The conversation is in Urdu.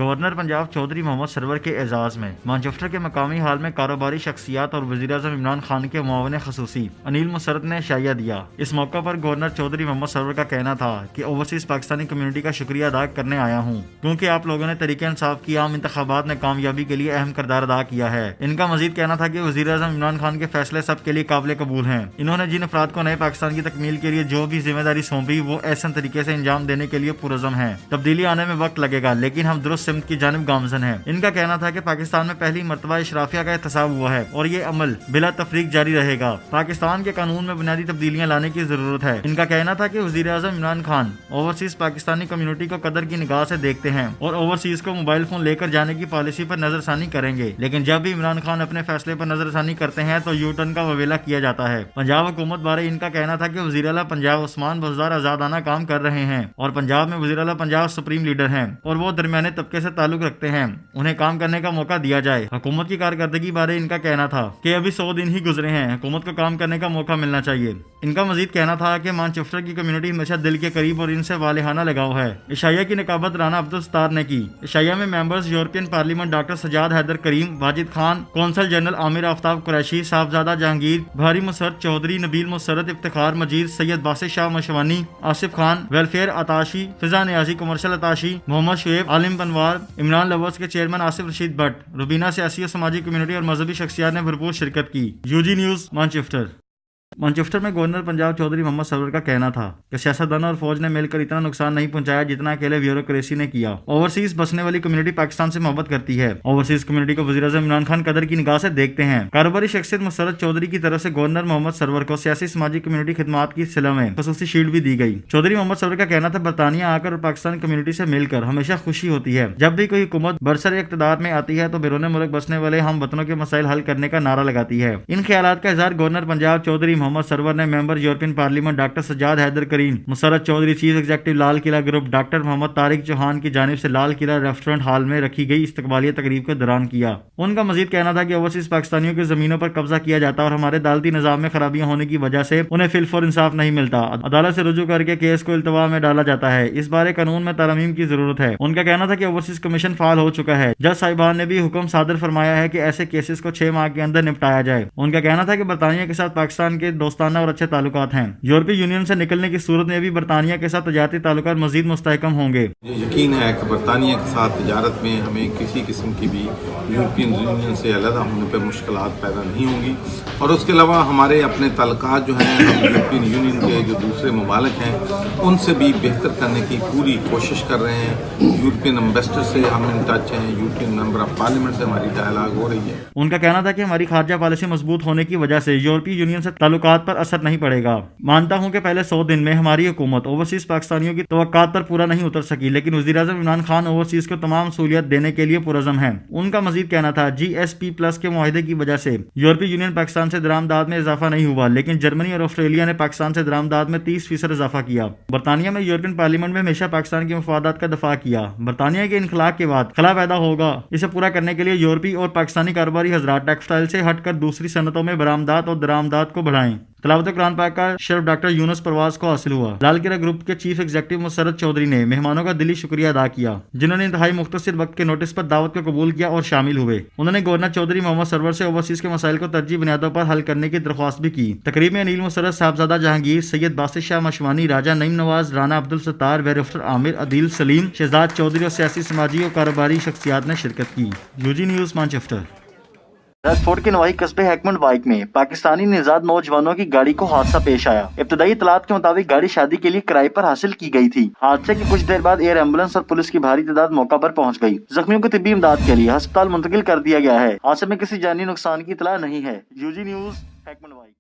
گورنر پنجاب چودھری محمد سرور کے اعزاز میں مانچسٹر کے مقامی ہال میں کاروباری شخصیات اور وزیراعظم عمران خان کے معاون خصوصی انیل مسرت نے شائعہ دیا۔ اس موقع پر گورنر چودھری محمد سرور کا کہنا تھا کہ اوورسیز پاکستانی کمیونٹی کا شکریہ ادا کرنے آیا ہوں کیونکہ آپ لوگوں نے تحریک انصاف کی عام انتخابات میں کامیابی کے لیے اہم کردار ادا کیا ہے۔ ان کا مزید کہنا تھا کہ وزیراعظم عمران خان کے فیصلے سب کے لیے قابل قبول ہیں۔ انہوں نے جن افراد کو نئے پاکستان کی تکمیل کے لیے جو بھی ذمہ داری سونپی وہ احسن طریقے سے انجام دینے کے لیے پرعزم ہیں۔ تبدیلی آنے میں وقت لگے گا لیکن ہم درست سمت کی جانب گامزن ہیں۔ ان کا کہنا تھا کہ پاکستان میں پہلی مرتبہ اشرافیہ کا احتساب ہوا ہے اور یہ عمل بلا تفریق جاری رہے گا۔ پاکستان کے قانون میں بنیادی تبدیلیاں لانے کی ضرورت ہے۔ ان کا کہنا تھا کہ وزیر اعظم عمران خان اوورسیز پاکستانی کمیونٹی کو قدر کی نگاہ سے دیکھتے ہیں اور اوورسیز کو موبائل فون لے کر جانے کی پالیسی پر نظر ثانی کریں گے، لیکن جب بھی عمران خان اپنے فیصلے پر نظر ثانی کرتے ہیں تو یو ٹرن کا وویلا کیا جاتا ہے۔ پنجاب حکومت بارے ان کا کہنا تھا کہ وزیر اعلیٰ پنجاب عثمان بزدار آزادانہ کام کر رہے ہیں اور پنجاب میں وزیر اعلیٰ پنجاب سپریم لیڈر ہیں اور وہ درمیانے طبقے سے تعلق رکھتے ہیں، انہیں کام کرنے کا موقع دیا جائے۔ حکومت کی کارکردگی بارے ان کا کہنا تھا کہ ابھی 100 دن ہی گزرے ہیں، حکومت کو کام کرنے کا موقع ملنا چاہیے۔ ان کا مزید کہنا تھا کہ مانچسٹر کی کمیونٹی ہمیشہ دل کے قریب اور ان سے والہانہ لگاؤ ہے۔ عشائیہ کی نقابت رانا عبدالستار نے کی۔ عشائیہ میں members European parliament doctor Sajjad Haider Karim, Wajid Khan, consul general Amir Aftab Qureshi, Sahibzada Jahangir, بھاری Musarrat Chaudhry, Nabeel Musarrat, Iftikhar Majeed, Syed Basit Shah Mashwani, Asif Khan, welfare attache, Fiza Niazi commercial attache, Muhammad Shoaib, Alam Panwar, Imran lovers کے چیئرمین آصف رشید بٹ، روبینہ سیاسی اور سماجی کمیونٹی اور مذہبی شخصیات نے بھرپور شرکت کی۔ UG نیوز مانچسٹر میں گورنر پنجاب چودھری محمد سرور کا کہنا تھا کہ سیاستدانوں اور فوج نے مل کر اتنا نقصان نہیں پہنچایا جتنا اکیلے بیوروکریسی نے کیا۔ اوورسیز بسنے والی کمیونٹی پاکستان سے محبت کرتی ہے۔ اوورسیز کمیونٹی کو وزیراعظم عمران خان قدر کی نگاہ سے دیکھتے ہیں۔ کاروباری شخصیت مسرت چودھری کی طرف سے گورنر محمد سرور کو سیاسی سماجی کمیونٹی خدمات کی صلہ میں خصوصی شیلڈ بھی دی گئی۔ چودھری محمد سرور کا کہنا تھا برطانیہ آ کر اور پاکستان کمیونٹی سے مل کر ہمیشہ خوشی ہوتی ہے۔ جب بھی کوئی حکومت برسر اقتدار میں آتی ہے تو بیرون ملک بسنے والے ہم وطنوں کے مسائل حل کرنے کا نعرہ لگاتی ہے۔ ان خیالات کا اظہار گورنر پنجاب چودھری محمد سرور نے member European parliament doctor Sajjad Haider Karim, Musarrat Chaudhry, chief executive Lal Qila group, doctor Muhammad Tariq Chauhan کی جانب سے لال قلعہ ریسٹورنٹ ہال میں رکھی گئی استقبالیہ تقریب کے دوران کیا۔ ان کا مزید کہنا تھا کہ اوورسیز پاکستانیوں کی زمینوں پر قبضہ کیا جاتا اور ہمارے عدالتی نظام میں خرابیاں ہونے کی وجہ سے انہیں فی الفور انصاف نہیں ملتا۔ عدالت سے رجوع کر کے کیس کو التوا میں ڈالا جاتا ہے۔ اس بارے قانون میں ترمیم کی ضرورت ہے۔ ان کا کہنا تھا کہ اوورسیز کمیشن فعال ہو چکا ہے۔ جج صاحبان نے بھی حکم صادر فرمایا ہے کہ ایسے کیسز کو 6 ماہ کے اندر نپٹایا جائے۔ ان کا کہنا تھا کہ برطانیہ کے ساتھ پاکستان کے دوستانہ اور اچھے تعلقات ہیں۔ یورپی یونین سے نکلنے کی صورت میں بھی برطانیہ کے ساتھ تجارتی تعلقات مزید مستحکم ہوں گے۔ یقین ہے کہ برطانیہ کے ساتھ تجارت میں ہمیں کسی قسم کی بھی یورپین یونین سے علیحدہ ہونے پر مشکلات پیدا نہیں ہوں گی، اور اس کے علاوہ ہمارے اپنے تعلقات جو ہیں ہم یورپین یونین کے جو دوسرے ممالک ہیں ان سے بھی بہتر کرنے کی پوری کوشش کر رہے ہیں۔ یورپین امبیسڈر سے ہم ان ٹچ ہیں، یورپین ممبر آف پارلیمنٹ سے ہماری ڈائلاگ ہو رہی ہے۔ ان کا کہنا تھا کہ ہماری خارجہ پالیسی مضبوط ہونے کی وجہ سے یورپی یونین سے تعلقات پر اثر نہیں پڑے گا۔ مانتا ہوں کہ پہلے 100 دن میں ہماری حکومت اوورسیز پاکستانیوں کی توقعات پر پورا نہیں اتر سکی، لیکن وزیراعظم عمران خان اوورسیز کو تمام سہولیات دینے کے لیے پرعزم ہیں۔ ان کا مزید کہنا تھا GSP+ کے معاہدے کی وجہ سے یورپی یونین پاکستان سے درآمدات میں اضافہ نہیں ہوا، لیکن جرمنی اور آسٹریلیا نے پاکستان سے درآمدات میں 30% اضافہ کیا۔ برطانیہ میں یورپین پارلیمنٹ میں ہمیشہ پاکستان کے مفادات کا دفاع کیا۔ برطانیہ کے انخلاء کے بعد خلا پیدا ہوگا، اسے پورا کرنے کے لیے یورپی اور پاکستانی کاروباری حضرات ٹیکسٹائل سے ہٹ کر دوسری صنعتوں میں برآمدات اور درآمدات کو بڑھائیں۔ تلاوت قرآن پاک کا شرف ڈاکٹر یونس پرواز کو حاصل ہوا۔ لال قلعہ گروپ کے چیف ایگزیکٹو مسرت چودھری نے مہمانوں کا دلی شکریہ ادا کیا جنہوں نے انتہائی مختصر وقت کے نوٹس پر دعوت کو قبول کیا اور شامل ہوئے۔ انہوں نے گورنر چودھری محمد سرور سے اوورسیز کے مسائل کو ترجیحی بنیادوں پر حل کرنے کی درخواست بھی کی۔ تقریب میں انیل مسرت، صاحبزادہ جہانگیر، سید باسط شاہ مشوانی، راجہ نعیم نواز، رانا عبدالستار، ویریفر عامر، عدیل سلیم، شہزاد چودھری اور سیاسی سماجی اور کاروباری شخصیات نے شرکت کی۔ UG news Manchester. ریڈفورڈ کے نواحی قصبے ہیکمنڈ وائک میں پاکستانی نژاد نوجوانوں کی گاڑی کو حادثہ پیش آیا۔ ابتدائی اطلاعات کے مطابق گاڑی شادی کے لیے کرائے پر حاصل کی گئی تھی۔ حادثے کی کچھ دیر بعد ایئر ایمبولینس اور پولیس کی بھاری تعداد موقع پر پہنچ گئی۔ زخمیوں کو طبی امداد کے لیے ہسپتال منتقل کر دیا گیا ہے۔ حادثے میں کسی جانی نقصان کی اطلاع نہیں ہے۔ UG نیوز ہیکمنڈ وائک۔